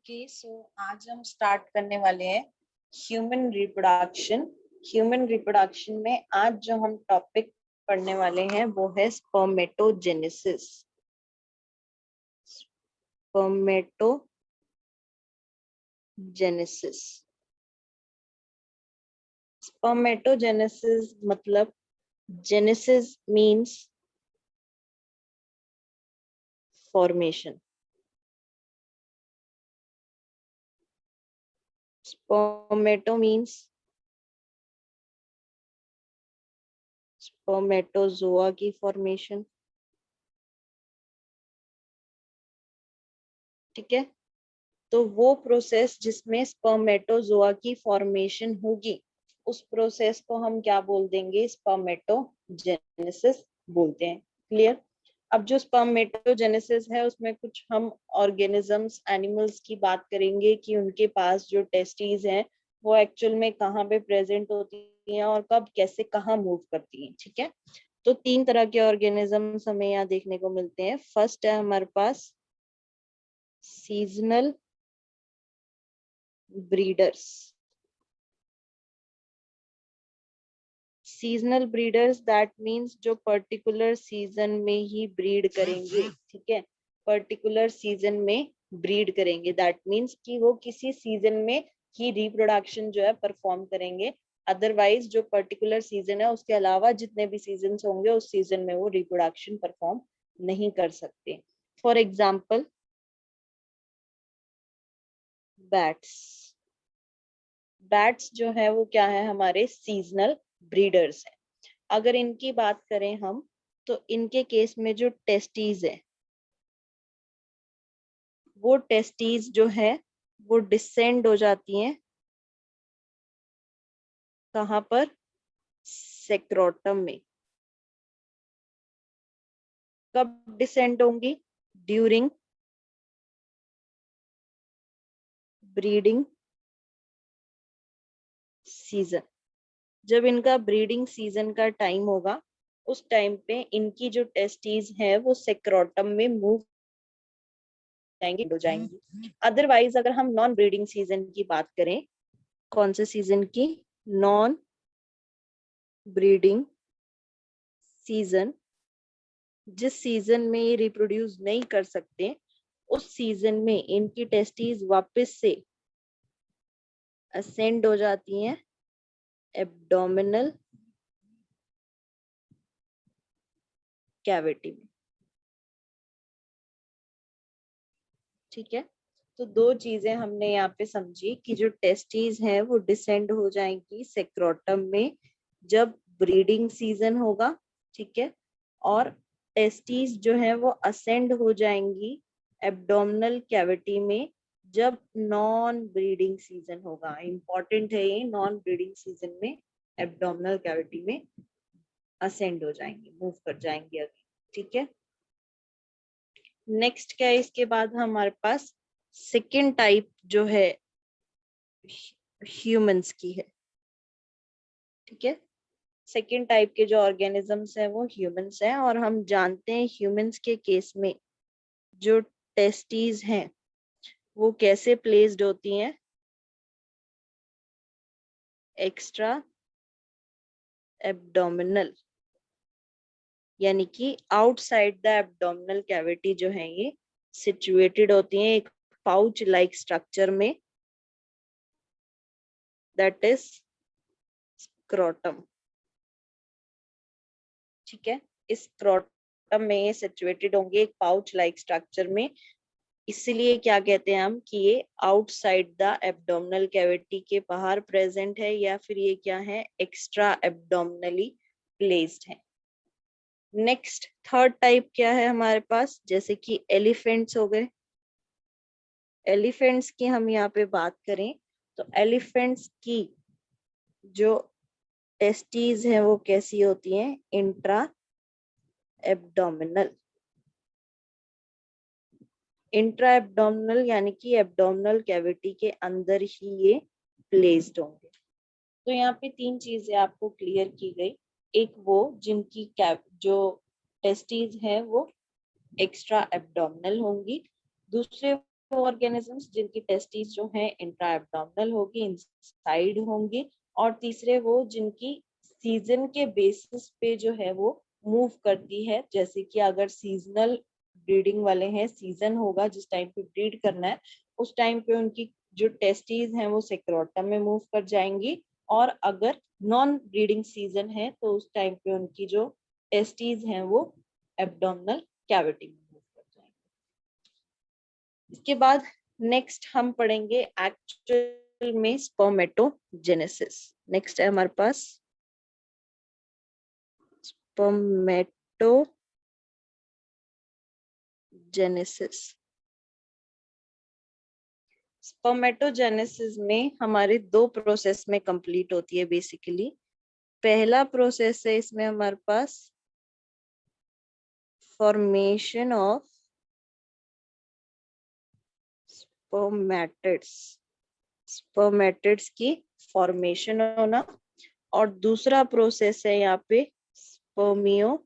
Okay so आज हम start करने वाले हैं ह्यूमन रिप्रोडक्शन। ह्यूमन रिप्रोडक्शन में आज जो हम टॉपिक पढ़ने वाले हैं वो है स्पर्मेटोजेनेसिस। स्पर्मेटोजेनेसिस स्पर्मेटोजेनेसिस मतलब genesis means formation. स्पर्मेटो means spermatozoa की फॉर्मेशन। ठीक है, तो वो प्रोसेस जिसमें स्पर्मेटोजोआ की फॉर्मेशन होगी उस प्रोसेस को हम क्या बोल देंगे? स्पर्मेटोजेनेसिस बोलते हैं। क्लियर? अब जो स्पर्मेटोजेनेसिस है उसमें कुछ हम ऑर्गेनिजम्स एनिमल्स की बात करेंगे कि उनके पास जो टेस्टीज हैं वो एक्चुअल में कहाँ पे प्रेजेंट होती हैं और कब कैसे कहाँ मूव करती हैं। ठीक है, तो 3 तरह के ऑर्गेनिजम्स हमें यहाँ देखने को मिलते हैं। फर्स्ट है हमारे पास seasonal breeders. Seasonal breeders that means जो पर्टिकुलर सीजन में ही ब्रीड करेंगे। ठीक है, पर्टिकुलर सीजन में ब्रीड करेंगे दैट मीन्स कि वो किसी सीजन में ही रिप्रोडक्शन जो है परफॉर्म करेंगे। अदरवाइज जो पर्टिकुलर सीजन है उसके अलावा जितने भी सीजन होंगे उस सीजन में वो रिप्रोडक्शन परफॉर्म नहीं कर सकते। For example bats. बैट्स जो है वो क्या है? हमारे सीजनल ब्रीडर्स है। अगर इनकी बात करें हम तो इनके केस में जो टेस्टीज है वो टेस्टीज जो है वो डिसेंड हो जाती हैं कहाँ पर? सेक्रोटम में। कब डिसेंड होंगी? During breeding season. जब इनका ब्रीडिंग सीजन का टाइम होगा उस टाइम पे इनकी जो टेस्टीज है वो सेक्रोटम में मूव हो जाएंगी। अदरवाइज अगर हम नॉन ब्रीडिंग सीजन की बात करें, कौन से सीजन की? नॉन ब्रीडिंग सीजन, जिस सीजन में ये रिप्रोड्यूस नहीं कर सकते उस सीजन में इनकी टेस्टीज वापस से असेंड हो जाती हैं एब्डोमिनल कैविटी में। ठीक है, तो 2 चीजें हमने यहाँ पे समझी कि जो टेस्टीज हैं वो डिसेंड हो जाएंगी सेक्रोटम में जब ब्रीडिंग सीजन होगा। ठीक है, और टेस्टीज जो है वो असेंड हो जाएंगी एब्डोमिनल कैविटी में जब नॉन ब्रीडिंग सीजन होगा। इंपॉर्टेंट है ये, नॉन ब्रीडिंग सीजन में एब्डोमिनल कैविटी में असेंड हो जाएंगे, मूव कर जाएंगे अभी। ठीक है, नेक्स्ट क्या है? इसके बाद हमारे पास सेकेंड टाइप जो है ह्यूमंस की है। ठीक है, सेकेंड टाइप के जो ऑर्गेनिजम्स हैं वो ह्यूमंस हैं और हम जानते हैं ह्यूमंस के केस में जो टेस्टीज हैं वो कैसे प्लेस्ड होती हैं? एक्स्ट्रा एब्डोमिनल, यानी कि आउटसाइड द एब्डोमिनल कैविटी जो है ये सिचुएटेड होती हैं एक पाउच लाइक स्ट्रक्चर में, दैट इज स्क्रोटम। ठीक है, इस स्क्रोटम में ये सिचुएटेड होंगे एक पाउच लाइक स्ट्रक्चर में, इसलिए क्या कहते हैं हम कि ये आउटसाइड द एब्डोमिनल कैविटी के बाहर प्रेजेंट है या फिर ये क्या है? एक्स्ट्रा एब्डोमिनली प्लेस्ड है। नेक्स्ट थर्ड टाइप क्या है हमारे पास? जैसे कि एलिफेंट्स हो गए। एलिफेंट्स की हम यहाँ पे बात करें तो एलिफेंट्स की जो टेस्टीज है वो कैसी होती हैं? Intra abdominal. इंट्रा एब्डोमिनल यानी कि एब्डोमिनल कैविटी के अंदर ही ये प्लेस्ड होंगे। तो यहाँ पे 3 चीजें आपको क्लियर की गई। एक वो जिनकी जो टेस्टीज है वो एक्स्ट्रा एब्डोमिनल होंगी। दूसरे ऑर्गेनिजम्स जिनकी टेस्टिस जो है इंट्रा एब्डोमिनल होगी, इनसाइड होंगी, और तीसरे वो जिनकी सीजन के बेसिस पे जो है वो मूव करती है, जैसे कि अगर सीजनल ब्रीडिंग वाले हैं, सीजन होगा जिस टाइम पे ब्रीड करना है उस टाइम पे उनकी जो टेस्टिस हैं वो सेक्रोटम में मूव कर जाएंगी, और अगर नॉन ब्रीडिंग सीजन है तो उस टाइम पे उनकी जो टेस्टिस हैं वो एब्डोमिनल कैविटी में मूव कर जाएंगे। इसके बाद नेक्स्ट हम पढ़ेंगे एक्चुअल में स्पर्मेटोजेनेसिस। नेक्स्ट है हमारे पास स्पर्मेटोजेनेसिस। स्पर्मेटोजेनेसिस में हमारी दो प्रोसेस में कंप्लीट होती है बेसिकली। पहला प्रोसेस है इसमें हमारे पास फॉर्मेशन ऑफ स्पर्मेटिड्स, स्पर्मेटिड्स की फॉर्मेशन होना, और दूसरा प्रोसेस है यहाँ पे स्पर्मियोजेनेसिस।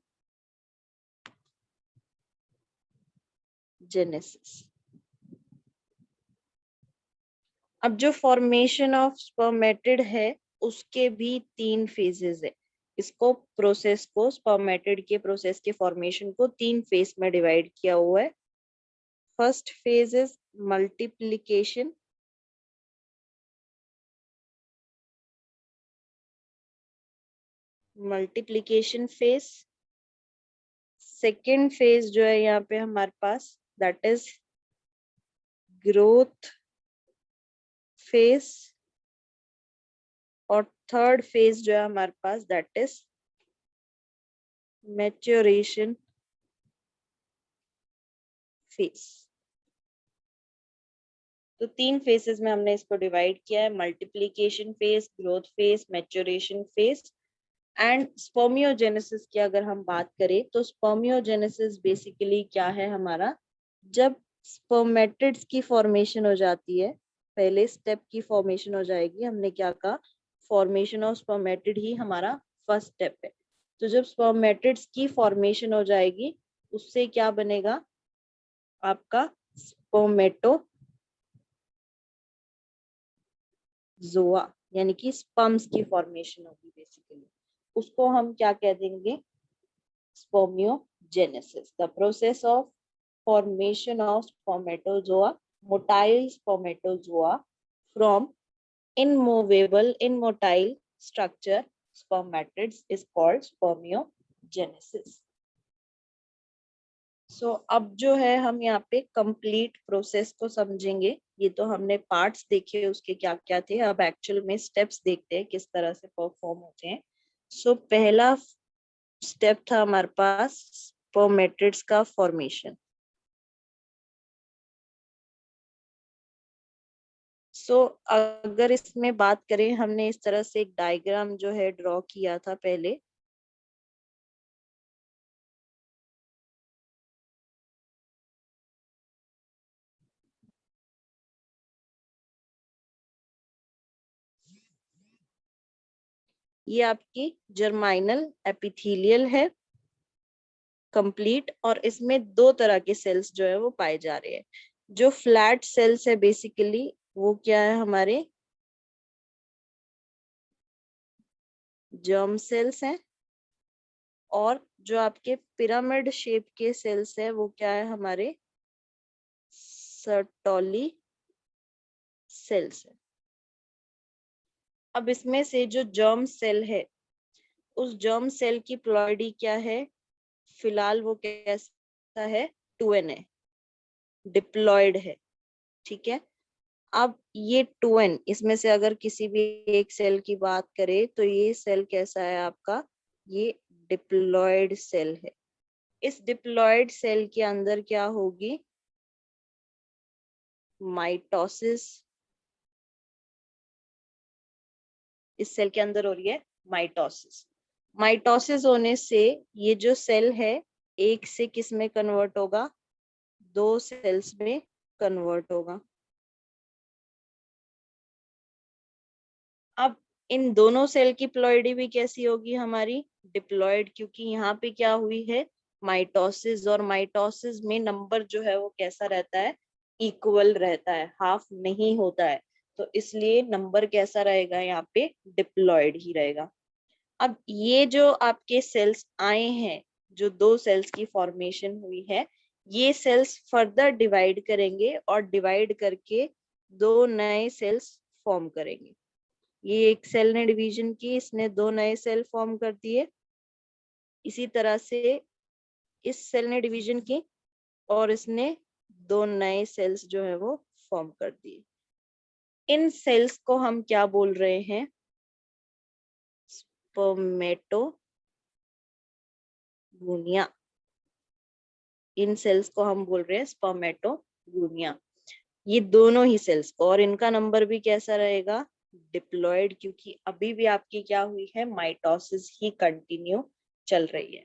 अब जो फॉर्मेशन ऑफ स्पर्मेटिड है उसके भी 3 फेजेस है। इसको प्रोसेस को, स्पर्मेटिड के प्रोसेस के फॉर्मेशन को 3 फेज में डिवाइड किया हुआ है। First phase is multiplication, multiplication phase. Second phase जो है यहाँ पे हमारे पास दैट इज ग्रोथ फेज, और थर्ड फेज जो है हमारे पास दैट इज मैच्योरेशन फेज। तो 3 फेजेस में हमने इसको डिवाइड किया है, multiplication phase, growth phase, maturation phase. And spermiogenesis की अगर हम बात करें तो स्पर्मियोजेनेसिस बेसिकली क्या है हमारा, जब स्पर्मेटिड्स की फॉर्मेशन हो जाती है, पहले स्टेप की फॉर्मेशन हो जाएगी। हमने क्या कहा, फॉर्मेशन ऑफ स्पर्मेटिड ही हमारा फर्स्ट स्टेप है। तो जब स्पर्मेटिड्स की फॉर्मेशन हो जाएगी उससे क्या बनेगा आपका स्पर्मेटोजोआ, यानी कि स्पर्म्स की फॉर्मेशन होगी बेसिकली। उसको हम क्या कह देंगे, spermiogenesis, the process of formation of spermatozoa, motile spermatozoa from immotile structure spermatids is called spermiogenesis. So अब जो है हम यहाँ पे कंप्लीट प्रोसेस को समझेंगे। ये तो हमने पार्ट्स देखे उसके क्या क्या थे, अब एक्चुअल में स्टेप्स देखते हैं किस तरह से परफॉर्म होते हैं। सो पहला स्टेप था हमारे पास स्पर्मेटिड्स का फॉर्मेशन। सो अगर इसमें बात करें, हमने इस तरह से एक डायग्राम जो है ड्रॉ किया था पहले। ये आपकी जर्माइनल एपिथेलियल है कंप्लीट, और इसमें 2 तरह के सेल्स जो है वो पाए जा रहे हैं। जो फ्लैट सेल्स है बेसिकली वो क्या है हमारे जर्म सेल्स हैं, और जो आपके पिरामिड शेप के सेल्स है वो क्या है हमारे सर्टोली सेल्स है। अब इसमें से जो जर्म सेल है उस जर्म सेल की प्लॉइडी क्या है, फिलहाल वो कैसा है, 2n है, डिप्लॉयड है। ठीक है, अब ये 2n, इसमें से अगर किसी भी एक सेल की बात करें तो ये सेल कैसा है आपका, ये डिप्लॉयड सेल है। इस डिप्लॉयड सेल के अंदर क्या होगी, माइटोसिस। इस सेल के अंदर हो रही है माइटोसिस। माइटोसिस होने से ये जो सेल है एक से किस में कन्वर्ट होगा, 2 सेल्स में कन्वर्ट होगा। अब इन दोनों सेल की प्लॉइडी भी कैसी होगी हमारी, डिप्लॉयड, क्योंकि यहाँ पे क्या हुई है माइटोसिस, और माइटोसिस में नंबर जो है वो कैसा रहता है, इक्वल रहता है, हाफ नहीं होता है, तो इसलिए नंबर कैसा रहेगा यहाँ पे, डिप्लॉयड ही रहेगा। अब ये जो आपके सेल्स आए हैं, जो 2 सेल्स की फॉर्मेशन हुई है, ये सेल्स फर्दर डिवाइड करेंगे और डिवाइड करके 2 नए सेल्स फॉर्म करेंगे। ये एक सेल ने डिवीजन की, इसने 2 नए सेल फॉर्म कर दिए। इसी तरह से इस सेल ने डिवीजन की और इसने 2 नए सेल्स जो है वो फॉर्म कर दिए। इन सेल्स को हम क्या बोल रहे हैं, स्पर्मेटोगोनिया। इन सेल्स को हम बोल रहे हैं स्पर्मेटोगोनिया, ये दोनों ही सेल्स को। और इनका नंबर भी कैसा रहेगा, डिप्लॉयड, क्योंकि अभी भी आपकी क्या हुई है, माइटोसिस ही कंटिन्यू चल रही है।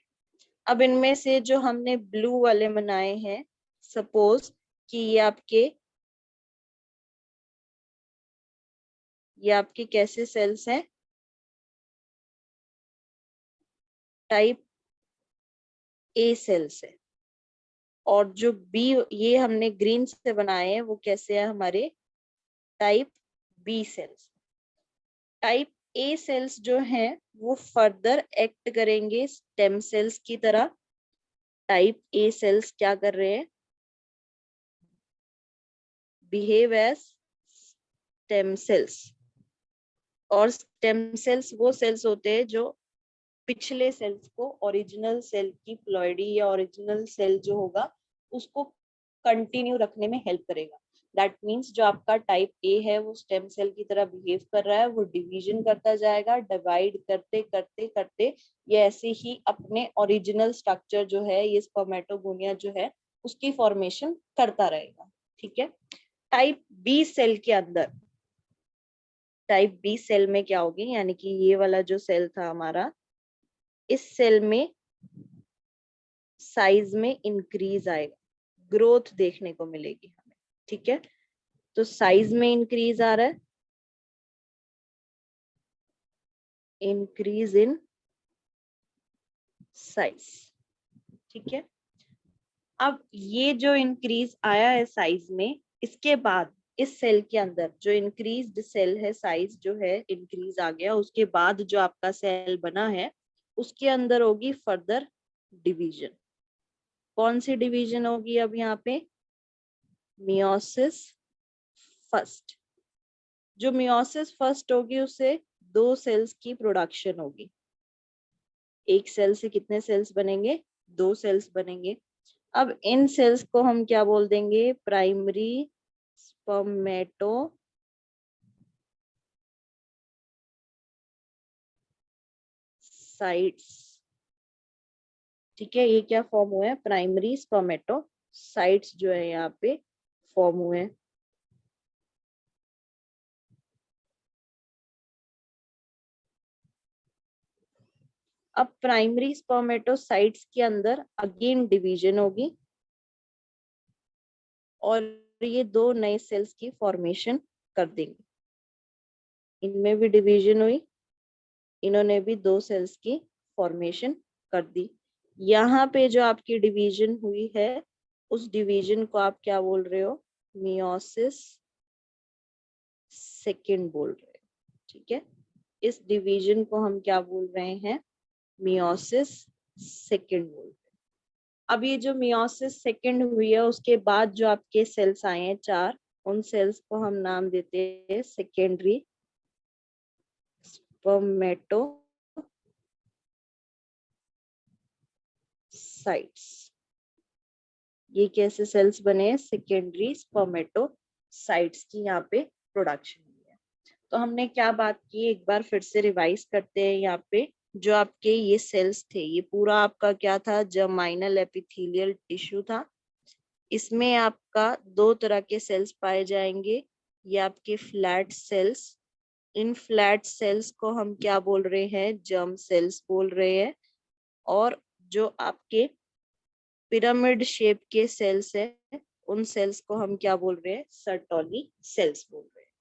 अब इनमें से जो हमने ब्लू वाले बनाए हैं, सपोज कि ये आपके कैसे सेल्स हैं, टाइप ए सेल्स है। और जो बी, ये हमने ग्रीन से बनाए हैं, वो कैसे है, हमारे type B cells. Type A cells जो हैं वो फर्दर एक्ट करेंगे स्टेम सेल्स की तरह। टाइप ए सेल्स क्या कर रहे हैं, बिहेव एज स्टेम सेल्स। और स्टेम सेल्स वो सेल्स होते हैं जो पिछले सेल्स को, ओरिजिनल सेल की प्लॉइडी या ओरिजिनल सेल जो होगा उसको कंटिन्यू रखने में हेल्प करेगा। दैट मीन्स जो आपका टाइप ए है वो स्टेम सेल की तरह बिहेव कर रहा है, वो डिवीजन करता जाएगा, डिवाइड करते करते करते ये ऐसे ही अपने ओरिजिनल स्ट्रक्चर जो है, ये स्पर्मेटोगोनिया जो है उसकी फॉर्मेशन करता रहेगा। ठीक है। टाइप बी सेल के अंदर, टाइप बी सेल में क्या होगी, यानी कि ये वाला जो सेल था हमारा, इस सेल में साइज में इंक्रीज आएगा, ग्रोथ देखने को मिलेगी हमें। ठीक है, तो साइज में इंक्रीज आ रहा है, इंक्रीज इन साइज। ठीक है। अब ये जो इंक्रीज आया है साइज में, इसके बाद इस सेल के अंदर जो इंक्रीज्ड सेल है, साइज जो है इंक्रीज आ गया, उसके बाद जो आपका सेल बना है उसके अंदर होगी फर्दर डिवीजन। कौन सी डिवीजन होगी अब यहाँ पे, मियोसिस फर्स्ट। जो मियोसिस फर्स्ट होगी उससे 2 सेल्स की प्रोडक्शन होगी। एक सेल से कितने सेल्स बनेंगे, 2 सेल्स बनेंगे। अब इन सेल्स को हम क्या बोल देंगे, प्राइमरी स्पर्मेटोसाइट्स। ठीक है, ये क्या फॉर्म हुए हैं, प्राइमरी स्पर्मेटोसाइट्स जो है यहाँ पे फॉर्म हुए हैं। अब प्राइमरी स्पर्मेटोसाइट्स के अंदर अगेन डिवीजन होगी और ये 2 नए सेल्स की फॉर्मेशन कर देंगे। इनमें भी डिवीजन हुई, इन्होंने भी 2 सेल्स की फॉर्मेशन कर दी। यहाँ पे जो आपकी डिवीजन हुई है उस डिवीजन को आप क्या बोल रहे हो, मियोसिस सेकेंड बोल रहे हो। ठीक है, इस डिवीजन को हम क्या बोल रहे हैं, मियोसिस सेकेंड बोल रहे हैं। अब ये जो मियोसिस सेकेंड हुई है उसके बाद जो आपके सेल्स आए हैं 4, उन सेल्स को हम नाम देते हैं सेकेंडरी स्पर्मेटोसाइट्स। ये कैसे सेल्स बने हैं, सेकेंडरी स्पर्मेटोसाइट्स की यहाँ पे प्रोडक्शन हुई है। तो हमने क्या बात की, एक बार फिर से रिवाइज करते हैं। यहाँ पे जो आपके ये सेल्स थे, ये पूरा आपका क्या था, जर्माइनल एपिथेलियल टिश्यू था। इसमें आपका 2 तरह के सेल्स पाए जाएंगे, ये आपके फ्लैट सेल्स। इन फ्लैट सेल्स को हम क्या बोल रहे हैं, जर्म सेल्स बोल रहे हैं। और जो आपके पिरामिड शेप के सेल्स है, उन सेल्स को हम क्या बोल रहे हैं, सर्टोली सेल्स बोल रहे हैं।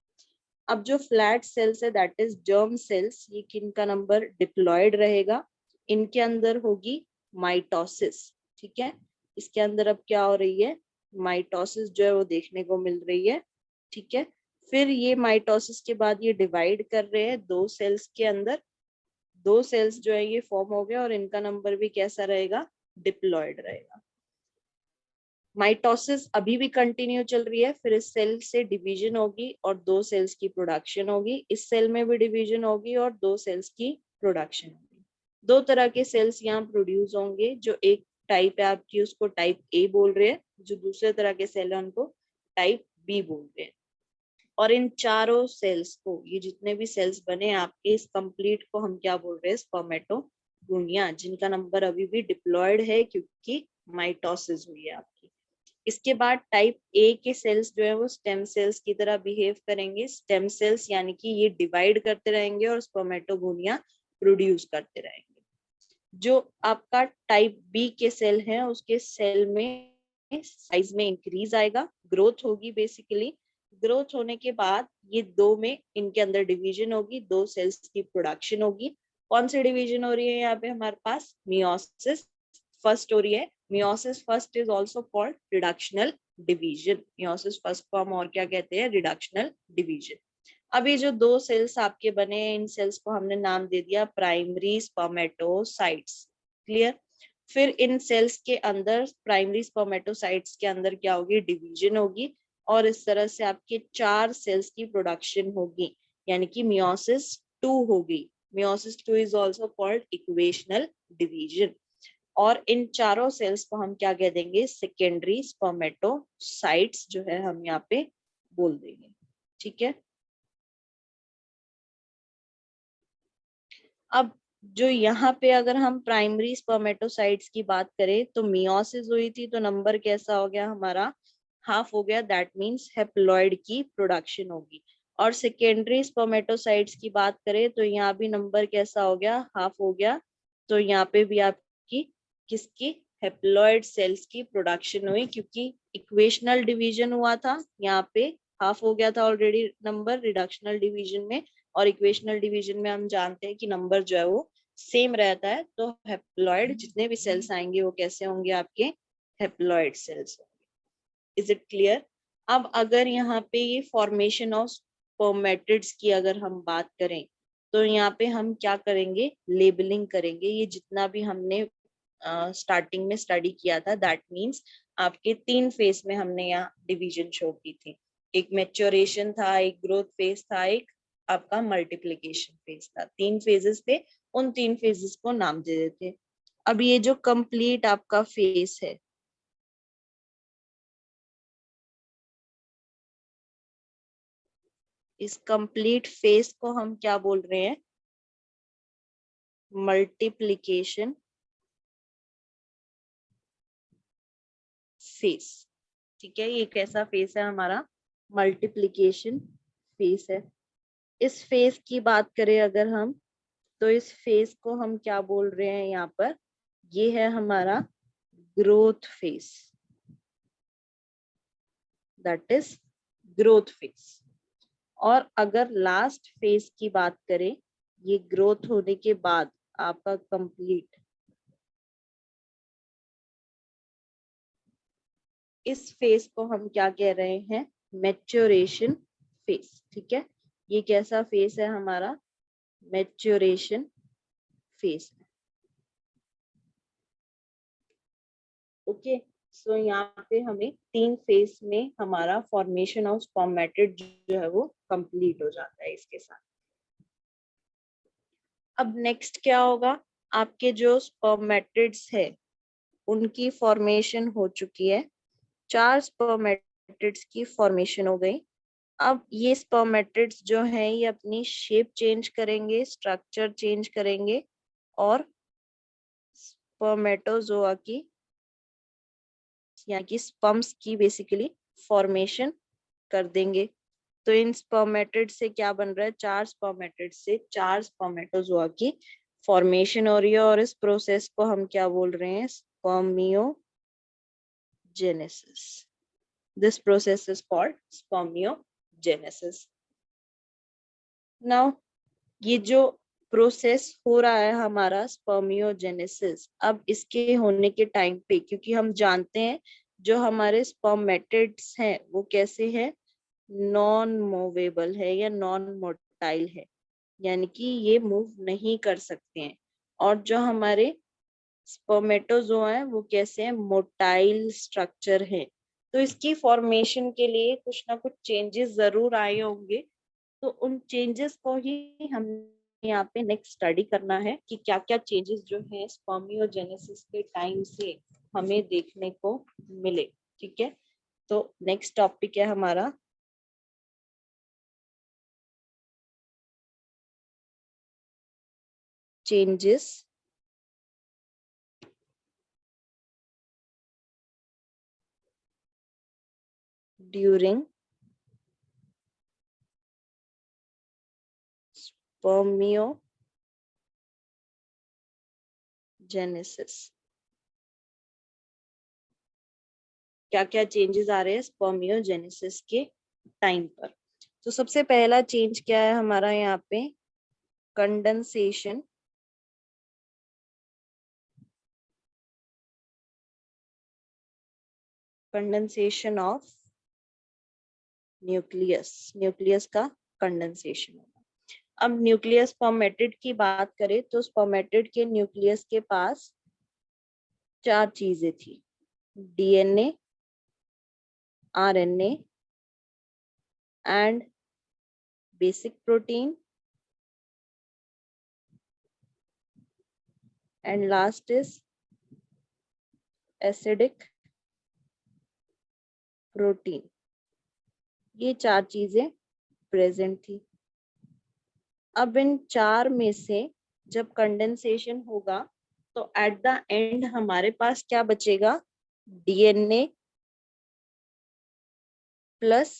अब जो फ्लैट सेल्स है, दैट इज जर्म सेल्स, ये किनका नंबर, डिप्लॉयड रहेगा। इनके अंदर होगी माइटोसिस। ठीक है, इसके अंदर अब क्या हो रही है, माइटोसिस जो है वो देखने को मिल रही है, ठीक है। फिर ये माइटोसिस के बाद ये डिवाइड कर रहे हैं दो सेल्स के अंदर, दो सेल्स जो है ये फॉर्म हो गया और इनका नंबर भी कैसा रहेगा, डिप्लॉयड रहेगा। माइटोसिस अभी भी कंटिन्यू चल रही है, फिर इस सेल से डिवीजन होगी और दो सेल्स की प्रोडक्शन होगी, इस सेल में भी डिवीजन होगी और दो सेल्स की प्रोडक्शन होगी। दो तरह के सेल्स यहाँ प्रोड्यूस होंगे, जो एक टाइप है आपकी उसको टाइप ए बोल रहे हैं, जो दूसरे तरह के सेल है उनको टाइप बी बोल रहे हैं। और इन चारों सेल्स को, ये जितने भी सेल्स बने आपके, इस कंप्लीट को हम क्या बोल रहे हैं, स्पर्मेटोगोनिया, जिनका नंबर अभी भी डिप्लॉयड है क्योंकि माइटोसिस हुई है आपकी। इसके बाद टाइप ए के सेल्स जो है वो स्टेम सेल्स की तरह बिहेव करेंगे। स्टेम सेल्स यानी कि ये डिवाइड करते रहेंगे और स्पर्मेटोगोनिया प्रोड्यूस करते रहेंगे। जो आपका टाइप बी के सेल है उसके सेल में साइज में इंक्रीज आएगा, ग्रोथ होगी बेसिकली। ग्रोथ होने के बाद ये दो में इनके अंदर डिवीजन होगी, दो सेल्स की प्रोडक्शन होगी। कौन सी डिवीजन हो रही है यहाँ पे हमारे पास, मियोसिस फर्स्ट हो रही है। Meiosis first is also called reductional division. Meiosis first को हम और क्या कहते हैं, रिडक्शनल डिवीजन। अब ये जो दो सेल्स आपके बने हैं, इन सेल्स को हमने नाम दे दिया प्राइमरी स्पर्मेटोसाइट्स। क्लियर। फिर इन सेल्स के अंदर, प्राइमरी स्पर्मेटोसाइट्स के अंदर क्या होगी, डिवीजन होगी और इस तरह से आपके चार सेल्स की प्रोडक्शन होगी, यानी कि मियोसिस टू होगी। Meiosis two is also called equational division. और इन चारों सेल्स को हम क्या कह देंगे, सेकेंडरी स्पर्मेटोसाइट्स जो है हम यहाँ पे बोल देंगे, ठीक है। अब जो यहाँ पे अगर हम प्राइमरी स्पर्मेटोसाइट्स की बात करें तो मियोसिस हुई थी तो नंबर कैसा हो गया हमारा, हाफ हो गया, दैट मीन्स हेप्लॉइड की प्रोडक्शन होगी। और सेकेंडरी स्पर्मेटोसाइट्स की बात करें तो यहाँ भी नंबर कैसा हो गया, हाफ हो गया। तो यहाँ पे भी आपकी किसकी, हेप्लॉइड सेल्स की प्रोडक्शन हुई, क्योंकि इक्वेशनल डिवीजन हुआ था, यहाँ पे हाफ हो गया था ऑलरेडी नंबर रिडक्शनल डिवीजन में। और इक्वेशनल डिवीजन में हम जानते हैं कि नंबर जो है वो सेम रहता है, तो हेप्लॉइड जितने भी सेल्स आएंगे वो कैसे होंगे, आपके हेप्लॉइड सेल्स होंगे। Is it clear. अब अगर यहाँ पे ये फॉर्मेशन ऑफ स्पर्मेटिड्स की अगर हम बात करें तो यहाँ पे हम क्या करेंगे, लेबलिंग करेंगे। ये जितना भी हमने स्टार्टिंग में स्टडी किया था, दैट मीन्स आपके तीन फेज में हमने यहाँ डिवीजन शो की थी। एक मैच्योरेशन था, एक ग्रोथ फेज था, एक आपका मल्टीप्लिकेशन फेज था। तीन फेजेस थे, उन तीन फेजेस को नाम दे देते। अब ये जो कंप्लीट आपका फेज है, इस कंप्लीट फेज को हम क्या बोल रहे हैं, मल्टीप्लिकेशन फेज, ठीक है। ये कैसा फेज है हमारा, मल्टीप्लिकेशन फेज है। इस फेज की बात करें अगर हम, तो इस फेज को हम क्या बोल रहे हैं यहाँ पर, ये है हमारा growth phase, that is growth phase. और अगर लास्ट फेज की बात करें, ये ग्रोथ होने के बाद आपका कंप्लीट, इस फेज को हम क्या कह रहे हैं, मैच्योरेशन फेज, ठीक है। ये कैसा फेज है हमारा, मैच्योरेशन फेज। ओके, सो यहाँ पे हमें तीन फेज में हमारा फॉर्मेशन ऑफ स्पर्मेटिड जो है वो कंप्लीट हो जाता है इसके साथ। अब नेक्स्ट क्या होगा, आपके जो स्पर्मेटिड्स है उनकी फॉर्मेशन हो चुकी है, चार स्पर्मेटिड्स की फॉर्मेशन हो गई। अब ये स्पर्मेटिड्स जो हैं ये अपनी शेप चेंज करेंगे, स्ट्रक्चर चेंज करेंगे और स्पर्मेटोजोआ की, यानी कि स्पर्म्स की बेसिकली फॉर्मेशन कर देंगे। तो इन स्पर्मेटिड से क्या बन रहा है, चार स्पर्मेटिड से चार स्पर्मेटोजोआ की फॉर्मेशन हो रही है और इस प्रोसेस को हम क्या बोल रहे हैं, spermiogenesis. This process is called spermiogenesis. Now ये जो प्रोसेस हो रहा है हमारा स्पर्मियोजेनेसिस, अब इसके होने के टाइम पे, क्योंकि हम जानते हैं जो हमारे स्पर्मेटिड्स हैं वो कैसे हैं, नॉन मूवेबल है या नॉन मोटाइल है, यानी कि ये मूव नहीं कर सकते हैं। और जो हमारे स्पर्मेटोजोआ है वो कैसे हैं, मोटाइल स्ट्रक्चर है। तो इसकी फॉर्मेशन के लिए कुछ ना कुछ चेंजेस जरूर आए होंगे, तो उन चेंजेस को ही हम यहाँ पे नेक्स्ट स्टडी करना है कि क्या क्या चेंजेस जो है स्पर्मियोजेनेसिस के टाइम से हमें देखने को मिले। ठीक है, तो नेक्स्ट टॉपिक है हमारा चेंजेस ड्यूरिंग स्पर्मियोजेनेसिस। क्या क्या चेंजेस आ रहे हैं स्पर्मियोजेनेसिस के टाइम पर। तो सबसे पहला चेंज क्या है हमारा यहाँ पे, condensation condensation of nucleus, nucleus का कंडेंसेशन होगा। अब न्यूक्लियस स्पर्मेटिड की बात करें तो स्पर्मेटिड के न्यूक्लियस के पास चार चीजें थी, DNA, RNA and basic protein and last is acidic protein. ये चार चीजें प्रेजेंट थी। अब इन चार में से जब कंडेंसेशन होगा तो एट द एंड हमारे पास क्या बचेगा, डीएनए प्लस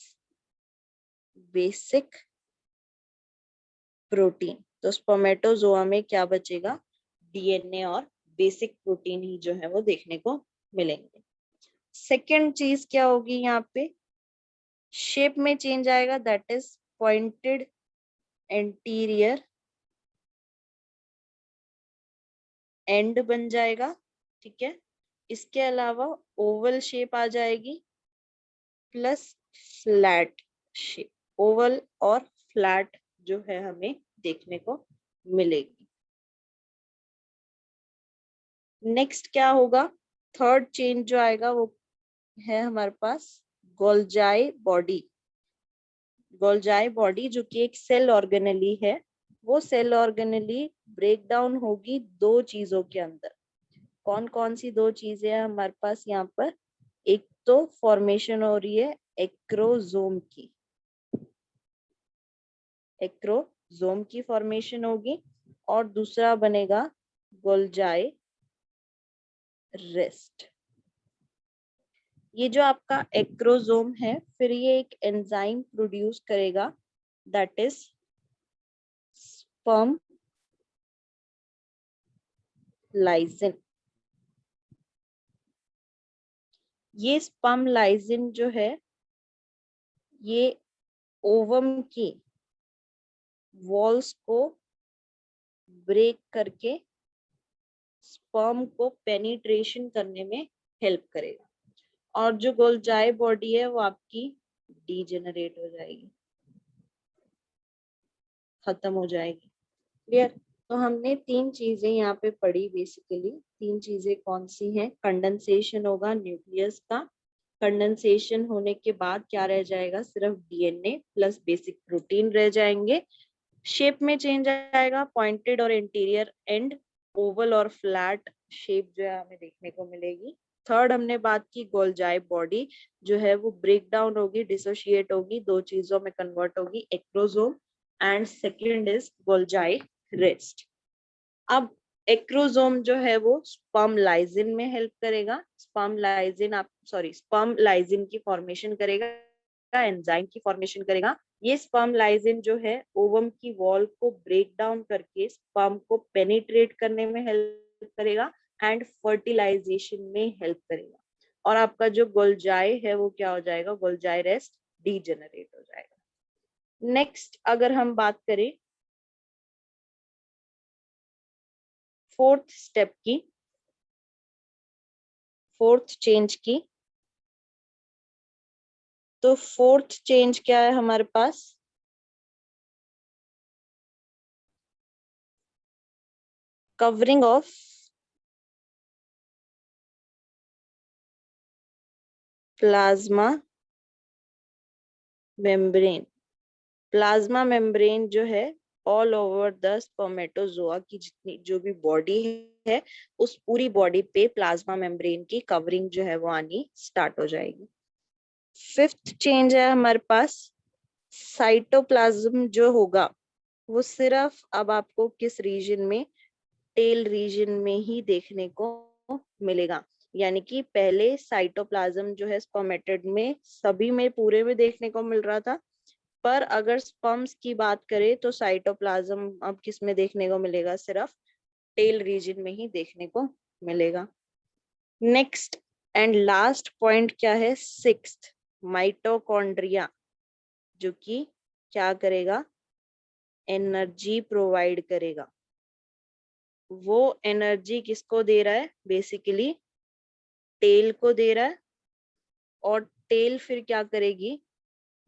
बेसिक प्रोटीन। तो स्पर्मेटोजोआ में क्या बचेगा, डीएनए और बेसिक प्रोटीन ही जो है वो देखने को मिलेंगे। सेकेंड चीज क्या होगी यहाँ पे, शेप में चेंज आएगा, that is pointed anterior and बन जाएगा। ठीक है, इसके अलावा ओवल शेप आ जाएगी प्लस फ्लैट शेप, ओवल और फ्लैट जो है हमें देखने को मिलेगी। नेक्स्ट क्या होगा, थर्ड चेंज जो आएगा वो है हमारे पास गोल्जाई बॉडी। गोल्जाई बॉडी जो कि एक सेल ऑर्गेनेली है, वो सेल ऑर्गेनेली ब्रेक डाउन होगी दो चीजों के अंदर। कौन कौन सी दो चीजें हैं हमारे पास यहाँ पर, एक तो फॉर्मेशन हो रही है एक्रोजोम की, एक्रोजोम की फॉर्मेशन होगी, और दूसरा बनेगा गोल्जाई रेस्ट। ये जो आपका एक्रोजोम है फिर ये एक एंजाइम प्रोड्यूस करेगा, दैट इज स्पर्म लाइसिन। ये स्पर्म लाइसिन जो है ये ओवम की वॉल्स को ब्रेक करके स्पर्म को पेनिट्रेशन करने में हेल्प करेगा, और जो गोल्जाई बॉडी है वो आपकी डीजेनरेट हो जाएगी, खत्म हो जाएगी। क्लियर। तो हमने तीन चीजें यहाँ पे पढ़ी बेसिकली। तीन चीजें कौन सी हैं, कंडेंसेशन होगा न्यूक्लियस का, कंडेंसेशन होने के बाद क्या रह जाएगा, सिर्फ डीएनए प्लस बेसिक प्रोटीन रह जाएंगे। शेप में चेंज आएगा, पॉइंटेड और इंटीरियर एंड, ओवल और फ्लैट शेप जो है हमें देखने को मिलेगी। थर्ड हमने बात की गोल्जाई बॉडी जो है वो ब्रेक डाउन होगी, डिसोशिएट होगी, दो चीजों में कन्वर्ट होगी, acrosome and second is golgi rest. अब एक्रोजोम जो है वो स्पर्म लाइसिन में हेल्प करेगा, स्पर्म लाइसिन आप सॉरी स्पर्म लाइसिन की फॉर्मेशन करेगा, एंजाइम की फॉर्मेशन करेगा। ये स्पर्म लाइसिन जो है ओवम की वॉल को ब्रेक डाउन करके स्पर्म को पेनिट्रेट करने में हेल्प करेगा एंड फर्टिलाइजेशन में हेल्प करेगा, और आपका जो गोल्जाई है वो क्या हो जाएगा, गोल्जाई रेस्ट डीजेनरेट हो जाएगा। नेक्स्ट अगर हम बात करें फोर्थ स्टेप की, फोर्थ चेंज की, तो फोर्थ चेंज क्या है हमारे पास? Covering of plasma membrane. Plasma membrane जो है ऑल ओवर द स्पर्मेटोजोआ की जितनी जो भी बॉडी है, उस पूरी बॉडी पे प्लाज्मा मेम्ब्रेन की कवरिंग जो है वो आनी स्टार्ट हो जाएगी। फिफ्थ चेंज है हमारे पास साइटोप्लाज्म जो होगा वो सिर्फ अब आपको किस रीजन में, टेल रीजन में ही देखने को मिलेगा। यानी कि पहले साइटोप्लाज्म जो है स्पर्मेटिड में सभी में पूरे में देखने को मिल रहा था, पर अगर स्पर्म्स की बात करें तो साइटोप्लाज्म अब किस में देखने को मिलेगा? सिर्फ टेल रीजन में ही देखने को मिलेगा। नेक्स्ट एंड लास्ट पॉइंट क्या है? सिक्स्थ, माइटोकॉन्ड्रिया, जो कि क्या करेगा? एनर्जी प्रोवाइड करेगा। वो एनर्जी किसको दे रहा है? बेसिकली टेल को दे रहा है, और टेल फिर क्या करेगी?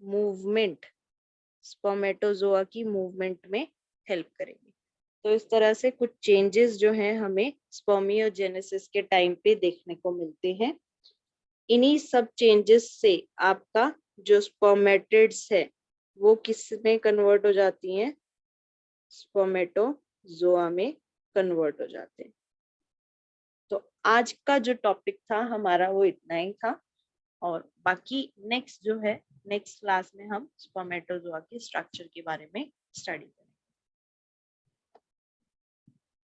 मूवमेंट, स्पर्मेटोजोआ की मूवमेंट में हेल्प करेगी। तो इस तरह से कुछ चेंजेस जो हैं हमें स्पर्मियोजेनेसिस के टाइम पे देखने को मिलते हैं। इन्हीं सब चेंजेस से आपका जो स्पर्मेटिड्स है वो किस में कन्वर्ट हो जाती हैं? स्पर्मेटोजोआ में कन्वर्ट हो जाते हैं। तो आज का जो टॉपिक था हमारा वो इतना ही था, और बाकी नेक्स्ट जो है नेक्स्ट क्लास में हम स्पर्मेटोजोआ के स्ट्रक्चर के बारे में स्टडी करेंगे।